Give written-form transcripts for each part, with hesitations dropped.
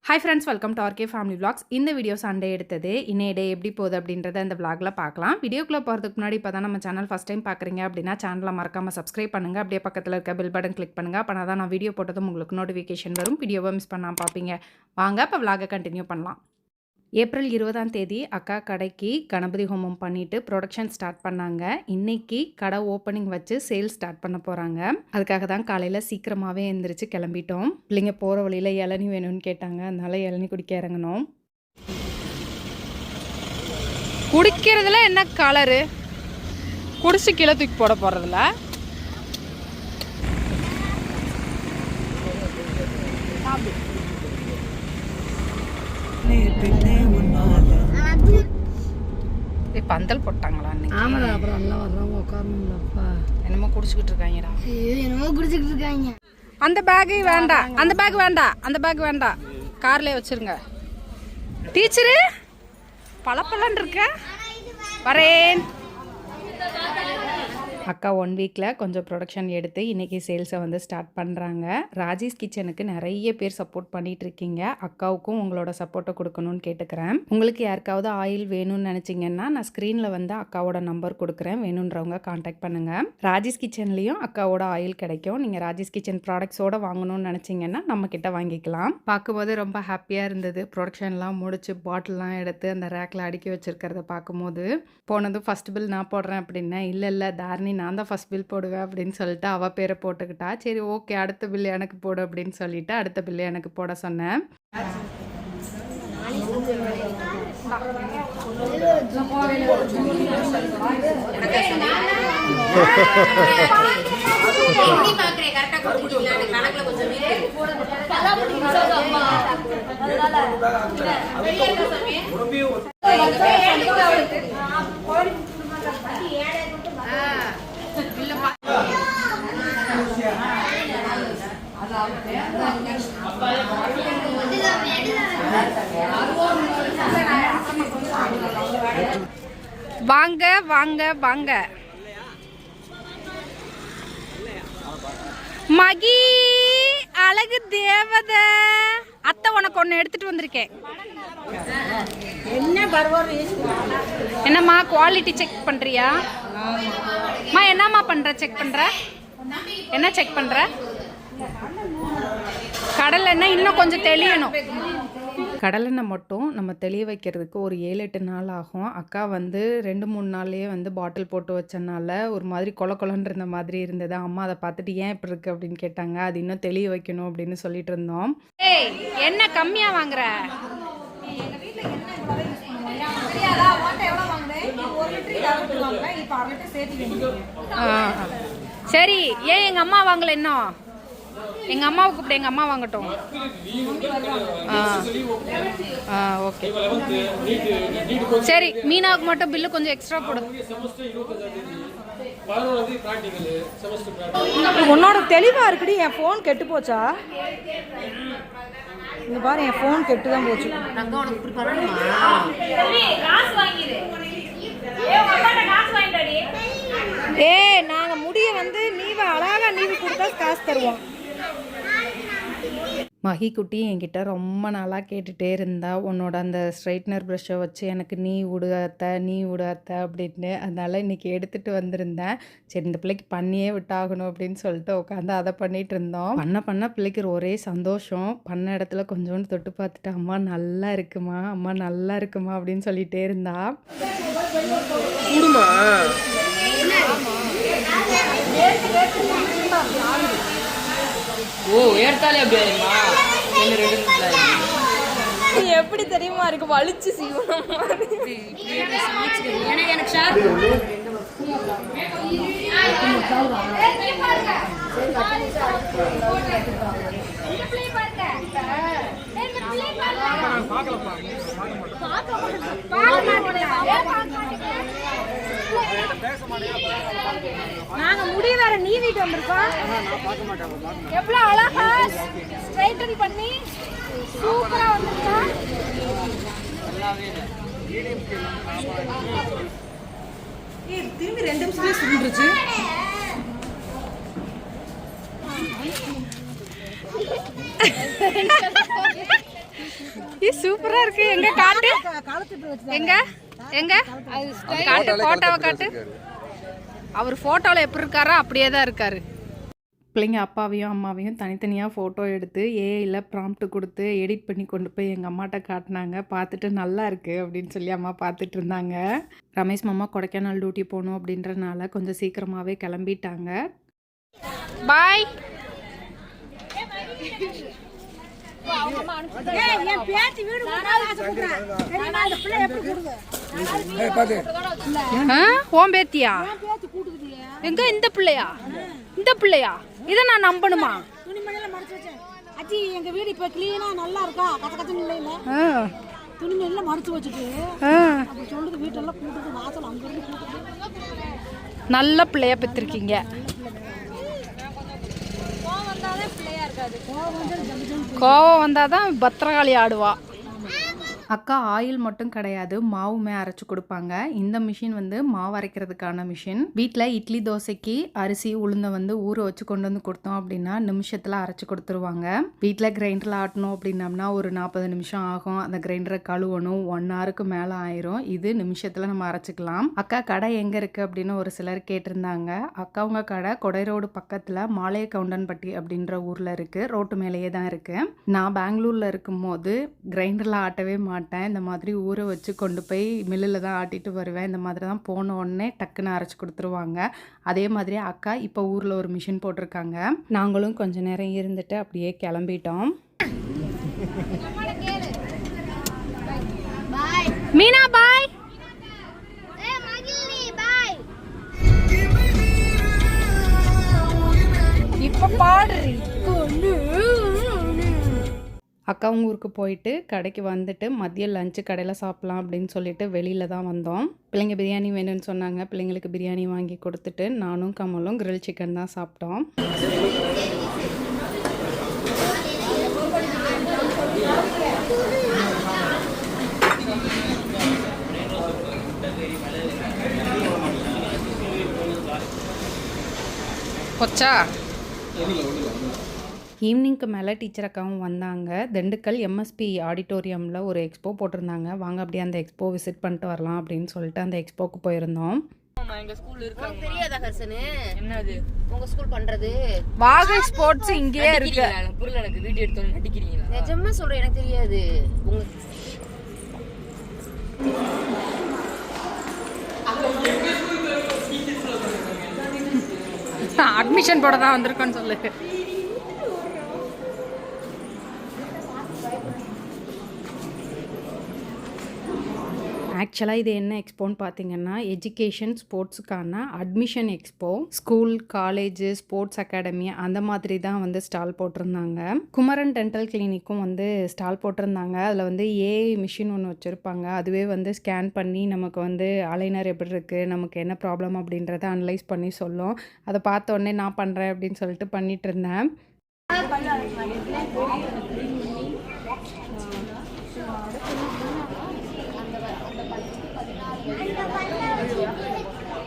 Hi friends, welcome to RK family vlogs. இந்த video Sunday எடுத்தது. இன்னைய டே எப்படி போகுது அப்படின்றத இந்த விளாகில் பார்க்கலாம். வீடியோக்குள்ளே போகிறதுக்கு முன்னாடி இப்போ தான் நம்ம சேனல் ஃபஸ்ட் டைம் பார்க்குறீங்க அப்படின்னா சேனலை மறக்காமல் சப்ஸ்கிரைப் பண்ணுங்கள். அப்படியே பக்கத்தில் இருக்க பெல் பட்டன் கிளிக் பண்ணுங்கள். அப்போ தான் நான் வீடியோ போட்டதும் உங்களுக்கு நோட்டிஃபிகேஷன் வரும். வீடியோவை மிஸ் பண்ணாமல் பார்ப்பீங்க. வாங்க இப்போ விளாகை கண்டினியூ பண்ணலாம். ஏப்ரல் 20 அக்கா கடைக்கு கணபதி ஹோமம் பண்ணிவிட்டு ப்ரொடக்ஷன் ஸ்டார்ட் பண்ணாங்க. இன்றைக்கி கடை ஓப்பனிங் வச்சு சேல் ஸ்டார்ட் பண்ண போகிறாங்க. அதுக்காக தான் காலையில் சீக்கிரமாகவே எழுந்திரிச்சு கிளம்பிட்டோம். பிள்ளைங்க போகிற வழியில் இளநீ வேணும்னு கேட்டாங்க, அதனால இளநீ குடிக்க இறங்கணும். குடிக்கிறதுல என்ன கலரு? குடிச்சு கீழே தூக்கி போட போகிறதுல பந்தல் போட்டாங்களா? ஆமாடா, அப்புறம் எல்லாம் வர்றவங்க உட்காரணும்லப்பா. என்னமோ குடிச்சுக்கிட்டு இருக்காங்கடா. என்னமோ குடிச்சுக்கிட்டு இருக்காங்க. அந்த பேகு வேண்டாம், அந்த பேக் வேண்டாம், அந்த பேக் வேண்டாம், கார்லேயே வச்சிருங்க. டீச்சரு பழப்பழன்னு இருக்க, வரேன். அக்கா 1 வீக்கில் கொஞ்சம் ப்ரொடக்ஷன் எடுத்து இன்றைக்கி சேல்ஸை வந்து ஸ்டார்ட் பண்ணுறாங்க. ராஜேஷ் கிச்சனுக்கு நிறைய பேர் சப்போர்ட் பண்ணிகிட்டு இருக்கீங்க. அக்காவுக்கும் உங்களோட சப்போர்ட்டை கொடுக்கணும்னு கேட்டுக்கிறேன். உங்களுக்கு யாருக்காவது ஆயில் வேணும்னு நினச்சிங்கன்னா நான் ஸ்க்ரீனில் வந்து அக்காவோட நம்பர் கொடுக்குறேன், வேணுன்றவங்க காண்டாக்ட் பண்ணுங்கள். ராஜேஷ் கிச்சன்லேயும் அக்காவோட ஆயில் கிடைக்கும். நீங்கள் ராஜேஷ் கிச்சன் ப்ராடக்ட்ஸோடு வாங்கணும்னு நினச்சிங்கன்னா நம்மக்கிட்ட வாங்கிக்கலாம். பார்க்கும்போது ரொம்ப ஹாப்பியாக இருந்தது. ப்ரொடக்ஷன்லாம் முடிச்சு பாட்டில்லாம் எடுத்து அந்த ரேக்கில் அடுக்கி வச்சுருக்கிறத பார்க்கும்போது. போனதும் ஃபஸ்ட் பில் நான் போடுறேன் அப்படின்னா, இல்லை தாரணி நான் தான் ஃபஸ்ட் பில் போடுவேன் அப்படின்னு சொல்லிட்டு அவள் பேரை போட்டுக்கிட்டா. சரி ஓகே, அடுத்த பில்லு எனக்கு போடு அப்படின்னு சொல்லிட்டு அடுத்த பில்லு எனக்கு போட சொன்னேன். வாங்க வாங்க வாங்க. மகி அழகு தேவதை, அத்தை உனக்கு ஒன்று எடுத்துட்டு வந்திருக்கேன். என்னம்மா குவாலிட்டி செக் பண்றியா? அம்மா என்னம்மா பண்ற? செக் பண்ற? என்ன செக் பண்ற? கடலெண்ணெய் இன்னும் கொஞ்சம் தெளியணும். கடலெண்ணெய் மட்டும் நம்ம தெளிய வைக்கிறதுக்கு ஒரு 7-8 நாள் ஆகும். அக்கா வந்து 2-3 நாள்லேயே வந்து பாட்டில் போட்டு வச்சனால ஒரு மாதிரி கொலன்னு இருந்த மாதிரி இருந்தது. அம்மா அதை பார்த்துட்டு ஏன் இப்படி இருக்கு அப்படின்னு கேட்டாங்க. அது இன்னும் தெளிய வைக்கணும் அப்படின்னு சொல்லிட்டு இருந்தோம். ஏய், என்ன கம்மியா வாங்குற? சரி, ஏன் எங்க அம்மா வாங்கல? இன்னும் எங்கள் அம்மாவை கூப்பிட்டு எங்கள் அம்மா வாங்கட்டும். ஓகே சரி, மீனாவுக்கு மட்டும் பில்லு கொஞ்சம் எக்ஸ்ட்ரா போடு. உன்னோட தெளிவாக இருக்குடி. என் ஃபோன் கெட்டு போச்சா? இங்க பாரு, என் ஃபோன் கெட்டு தான் போச்சு. நாங்கள் முடிய வந்து நீவை அழகா நீவி கொடுத்தா காசு தருவோம். மகி குட்டி என்கிட்ட ரொம்ப நாளாக கேட்டுகிட்டே இருந்தா, உன்னோட அந்த ஸ்ட்ரைட்னர் ப்ரஷ்ஷை வச்சு எனக்கு நீ விடு அத்தை அப்படின்னு. அதனால் இன்றைக்கி எடுத்துகிட்டு வந்திருந்தேன். சரி, இந்த பிள்ளைக்கு பண்ணியே விட்டாகணும் அப்படின்னு சொல்லிட்டு உட்காந்து அதை பண்ணிகிட்டு இருந்தோம். பண்ண பிள்ளைக்கு ஒரே சந்தோஷம். பண்ண இடத்துல கொஞ்சோண்டு தொட்டு பார்த்துட்டு அம்மா நல்லா இருக்குமா அப்படின்னு சொல்லிகிட்டே இருந்தா. ஓ, ஏற்காலே அப்படி ஆயிருமா? எப்படி தெரியுமா இருக்கு? வலிச்சு சீவனம் நாங்க முடி வேற நீவிட்டு வந்திருக்கோம். எவ்வளவு அழகா ஸ்ட்ரைட்டன் பண்ணி சூப்பரா வந்திருக்கா. திரும்பி 2 நிமிஷத்துல சுருண்டுருச்சு. சூப்பரா இருக்கு. எங்க காட்டு, எங்க எங்க காட்டு, போட்டோவை காட்டு. அவர் போட்டோவில் எப்படி இருக்காரோ அப்படியே தான் இருக்காரு. பிள்ளைங்க அப்பாவையும் அம்மாவையும் தனித்தனியாக ஃபோட்டோ எடுத்து ஏஐயில் ப்ராம்ப்ட் கொடுத்து எடிட் பண்ணி கொண்டு போய் எங்கள் அம்மாட்ட காட்டினாங்க. பார்த்துட்டு நல்லா இருக்குது அப்படின்னு சொல்லி அம்மா பார்த்துட்டு இருந்தாங்க. ரமேஷ் மாமா கொடைக்கானல் டியூட்டி போகணும் அப்படின்றனால கொஞ்சம் சீக்கிரமாகவே கிளம்பிட்டாங்க. பாய். ஓம் பேத்தியா எங்க? இந்த பிள்ளையா? இந்த பிள்ளையா? இதை நான் நம்பணுமா? அஜி எங்க வீடு இப்ப கிளீனா நல்லா இருக்கா? கச்ச கச்சன்னு இல்ல இல்ல துணிமணில மடிச்சு வச்சுட்டு அப்படி சொல்லுது. வீட்டெல்லாம் கூட்டுது, வாசல் அங்க இருந்து கூட்டுது. நல்ல பிள்ளையா பெற்றிருக்கீங்க. கோவம் வந்தாதான் பத்திரகாளி ஆடுவா. அக்கா ஆயில் மட்டும் கிடையாது, மாவுமே அரைச்சி கொடுப்பாங்க. இந்த மிஷின் வந்து மாவு அரைக்கிறதுக்கான மிஷின். வீட்டில் இட்லி தோசைக்கு அரிசி உளுந்தை வந்து ஊற வச்சு கொண்டு வந்து கொடுத்தோம் அப்படின்னா நிமிஷத்தில் அரைச்சி கொடுத்துருவாங்க. வீட்டில் கிரைண்டரில் ஆட்டணும் அப்படின்னம்னா ஒரு 40 நிமிஷம் ஆகும். அந்த கிரைண்டரை கழுவணும், 1 ஹவருக்கு மேலே ஆயிரும். இது நிமிஷத்தில் நம்ம அரைச்சிக்கலாம். அக்கா கடை எங்கே இருக்குது அப்படின்னு ஒரு சிலர் கேட்டிருந்தாங்க. அக்காவுங்க கடை கொடை ரோடு பக்கத்தில் மாலைய கவுண்டன்பட்டி அப்படின்ற ஊரில் இருக்குது. ரோட்டு மேலேயே தான் இருக்குது. நான் பெங்களூரில் இருக்கும்போது கிரைண்டரில் ஆட்டவே மாட்டேன். இந்த மாதிரி ஊற வச்சு கொண்டு போய் மில்லில் தான் ஆட்டிட்டு வருவேன். இந்த மாதிரி தான் போன உடனே டக்குன்னு அரைச்சி கொடுத்துருவாங்க. அதே மாதிரி அக்கா இப்போ ஊரில் ஒரு மிஷின் போட்டிருக்காங்க. நாங்களும் கொஞ்ச நேரம் இருந்துட்டு அப்படியே கிளம்பிட்டோம். மீனா பாய். இப்போ பாடுறீ. அக்காவும் ஊருக்கு போயிட்டு கடைக்கு வந்துட்டு மதியம் லஞ்சு கடையில் சாப்பிட்லாம் அப்படின்னு சொல்லிட்டு வெளியில் தான் வந்தோம். பிள்ளைங்க பிரியாணி வேணும்னு சொன்னாங்க. பிள்ளைங்களுக்கு பிரியாணி வாங்கி கொடுத்துட்டு நானும் கமலும் கிரில் சிக்கன் தான் சாப்பிட்டோம். கொச்சா ஈவினிங்க்கு மேலே டீச்சர் அக்காவும் வந்தாங்க. திண்டுக்கல் எம்எஸ்பி ஆடிட்டோரியமில் ஒரு எக்ஸ்போ போட்டிருந்தாங்க. வாங்க அப்படியே அந்த எக்ஸ்போ விசிட் பண்ணிட்டு வரலாம் அப்படின்னு சொல்லிட்டு அந்த எக்ஸ்போக்கு போயிருந்தோம். தெரியாதா ஹர்ஷனு? என்னது உங்க ஸ்கூல் பண்றது? வாகை ஸ்போர்ட்ஸ் இங்கேயே இருக்கு. புரியல எனக்கு. வீடியோ எடுத்து நடிக்கிறீங்களா? நிஜமா சொல்றேன், எனக்கு தெரியாது. உங்க அட்மிஷன் போட தான் வந்திருக்கோன்னு சொல்லு. ஆக்சுவலாக இது என்ன எக்ஸ்போன்னு பார்த்தீங்கன்னா எஜுகேஷன் ஸ்போர்ட்ஸுக்கான admission expo. School, college, sports academy அந்த மாதிரி தான் வந்து ஸ்டால் போட்டிருந்தாங்க. குமரன் டென்டல் கிளினிக்கும் வந்து ஸ்டால் போட்டிருந்தாங்க. அதில் வந்து ஏஐ மிஷின் ஒன்று வச்சுருப்பாங்க. அதுவே வந்து ஸ்கேன் பண்ணி நமக்கு வந்து அலைனர் எப்படி இருக்குது, நமக்கு என்ன ப்ராப்ளம் அப்படின்றத அனலைஸ் பண்ணி சொல்லும். அதை பார்த்த உடனே நான் பண்ணுறேன் அப்படின்னு சொல்லிட்டு பண்ணிட்டு இருந்தேன்.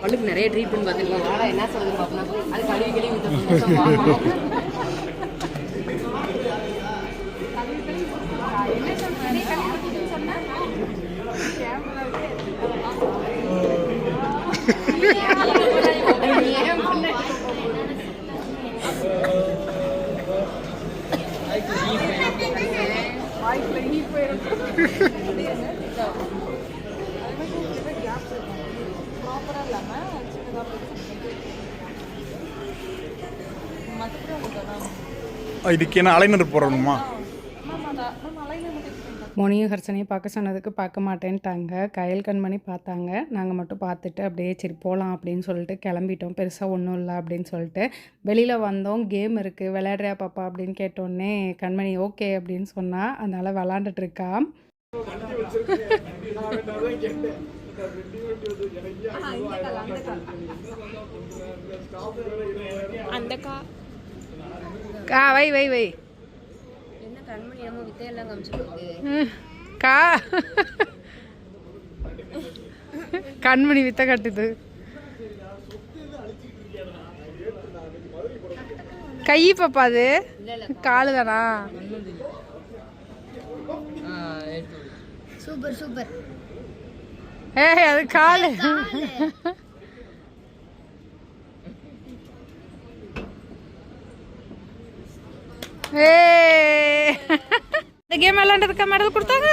பல்லுக்கு நிறைய ட்ரீட்மெண்ட் பார்த்துருக்கோம். வாடா என்ன சொல்லுது பார்ப்போம். அது கழுவி கழுவி விட்டு இதுக்கு என்ன அலைனர் போடணுமா? மோனியும் ஹர்ஷனையும் பார்க்க சொன்னதுக்கு பார்க்க மாட்டேன்ட்டாங்க. கயல் கண்மணி பார்த்தாங்க. நாங்கள் மட்டும் பார்த்துட்டு அப்படியே சரி போகலாம் அப்படின்னு சொல்லிட்டு கிளம்பிட்டோம். பெருசாக ஒன்றும் இல்லை அப்படின்னு சொல்லிட்டு வெளியில் வந்தோம். கேம் இருக்குது, விளையாடுறியா பாப்பா அப்படின்னு கேட்டோடனே கண்மணி ஓகே அப்படின்னு சொன்னால் அதனால் விளாண்டுட்ருக்கா. வை வை வை என்ன கண்மணி என்னமோ வித்தையெல்லாம் காமிச்சிருக்கு. கண்மணி வித்த கட்டுது. கை பாப்பா அது காலு தானா? Super super. ஏய் அது காலு. ஏய் இந்த கேம் விளையாண்டதுக்கா மெடல் கொடுத்தாங்க.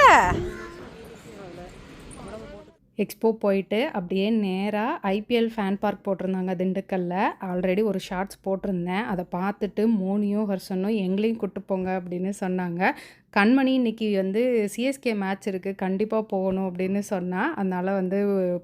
எக்ஸ்போ போயிட்டு அப்படியே நேராக ஐபிஎல் ஃபேன் பார்க் போட்டிருந்தாங்க திண்டுக்கல்ல. ஆல்ரெடி ஒரு ஷார்ட்ஸ் போட்டிருந்தேன். அதை பார்த்துட்டு மோனியும் ஹர்ஷனும் எங்களையும் கூட்டு போங்க அப்படின்னு சொன்னாங்க. கண்மணி இன்னைக்கு வந்து சிஎஸ்கே மேட்ச் இருக்குது, கண்டிப்பாக போகணும் அப்படின்னு சொன்னால், அதனால் வந்து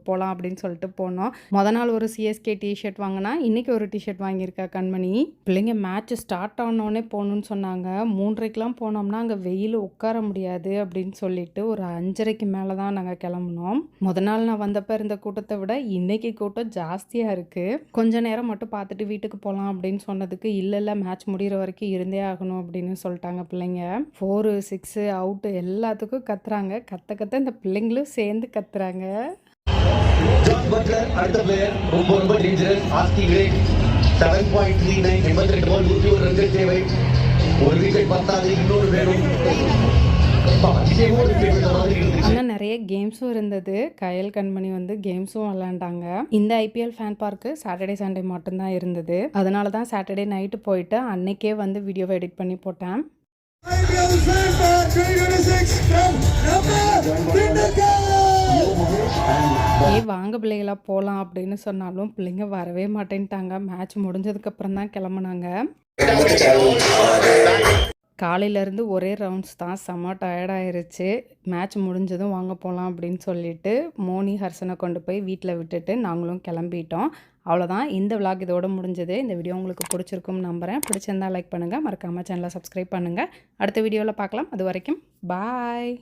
போகலாம் அப்படின்னு சொல்லிட்டு போனோம். நாள் ஒரு சிஎஸ்கே டிஷர்ட் வாங்கினா இன்றைக்கி ஒரு டிஷர்ட் வாங்கியிருக்கா கண்மணி. பிள்ளைங்க மேட்ச் ஸ்டார்ட் ஆனோடனே போகணுன்னு சொன்னாங்க. 3:30க்கெலாம் போனோம்னா அங்கே வெயில் உட்கார முடியாது அப்படின்னு சொல்லிட்டு ஒரு 5:30க்கு மேலே தான் நாங்கள் கிளம்புனோம். நாள் நான் வந்தப்போ இருந்த கூட்டத்தை விட இன்றைக்கி கூட்டம் ஜாஸ்தியாக இருக்குது. கொஞ்ச நேரம் மட்டும் பார்த்துட்டு வீட்டுக்கு போகலாம் அப்படின்னு சொன்னதுக்கு இல்லை மேட்ச் முடிகிற வரைக்கும் இருந்தே ஆகணும் அப்படின்னு சொல்லிட்டாங்க பிள்ளைங்க. 4, 6 அவுட்டு எல்லாத்துக்கும் கத்துறாங்க. கத்த இந்த பிள்ளைங்களும் சேர்ந்து கத்துறாங்க. ஜாஸ் பட்லர் அடுத்த பிளேயர் ரொம்ப டேஞ்சரஸ். ஆஸ்கிங் ரேட் 7.39, 82 பால் 101 ரன்கள் தேவை. ஒரு விக்கெட் பத்தாது, இன்னொரு வேணும். ஆனால் நிறைய கேம்ஸும் இருந்தது. கயல் கண்மணி வந்து கேம்ஸும் விளாண்டாங்க. இந்த IPL fan park Saturday Sunday மட்டும்தான் இருந்தது. அதனால தான் சாட்டர்டே நைட்டு போயிட்டு அன்னைக்கே வந்து வீடியோவை எடிட் பண்ணி போட்டேன். வாங்க பிள்ளைகளா போகலாம் அப்படின்னு சொன்னாலும் பிள்ளைங்க வரவே மாட்டேன்ட்டாங்க. மேட்ச் முடிஞ்சதுக்கப்புறம் தான் கிளம்புனாங்க. காலையிலேருந்து ஒரே ரவுண்ட்ஸ் தான், செம்ம டயர்டாயிருச்சு. மேட்ச் முடிஞ்சதும் வாங்க போகலாம் அப்படின்னு சொல்லிட்டு மோனி ஹர்ஷனை கொண்டு போய் வீட்டில் விட்டுட்டு நாங்களும் கிளம்பிட்டோம். அவ்வளோதான், இந்த விளாக் இதோட முடிஞ்சது. இந்த வீடியோ உங்களுக்கு பிடிச்சிருக்கும்னு நம்புகிறேன். பிடிச்சிருந்தா லைக் பண்ணுங்கள், மறக்காமல் சேனலை சப்ஸ்கிரைப் பண்ணுங்கள். அடுத்த வீடியோவில் பார்க்கலாம். அது வரைக்கும் பாய்.